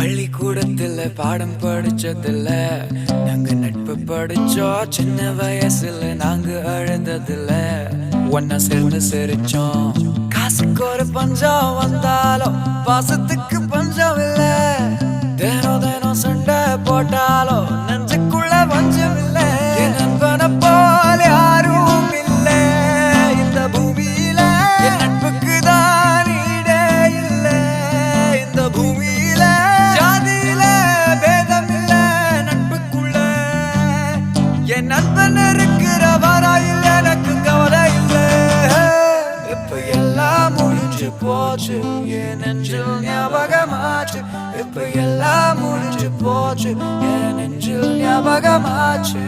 பள்ளிக்கூடத்துல பாடம் படிச்சதில்ல, நாங்க நட்பு படிச்சோம். சின்ன வயசுல நாங்க அழுததில்ல, ஒன்னா சேர்ந்து சிரிச்சோம். காசுக்கு ஒரு பஞ்சம் வந்தாலும் பாசத்துக்கு பஞ்சம் இல்ல. தினம் தினம் சண்டை போட்டாலும் நெஞ்சுக்குள்ள பஞ்சம் இல்ல. என் நண்பனை போல யாரும் இல்ல இந்த பூமியில. என் நட்புக்கு தான் ஈடே இல்ல இந்த பூமியில. ஜாதியில பேதம் இல்ல நட்புக்குள்ள. என் நண்பன் இருக்கிற வரையில் எனக்கு கவலை இல்ல. இப்ப எல்லாம் முடிஞ்சு போச்சு, என் நெஞ்சில் ஞாபகமாச்சு. இப்ப எல்லாம் முடிஞ்சு போச்சு, என் நெஞ்சில் ஞாபகமாச்சு.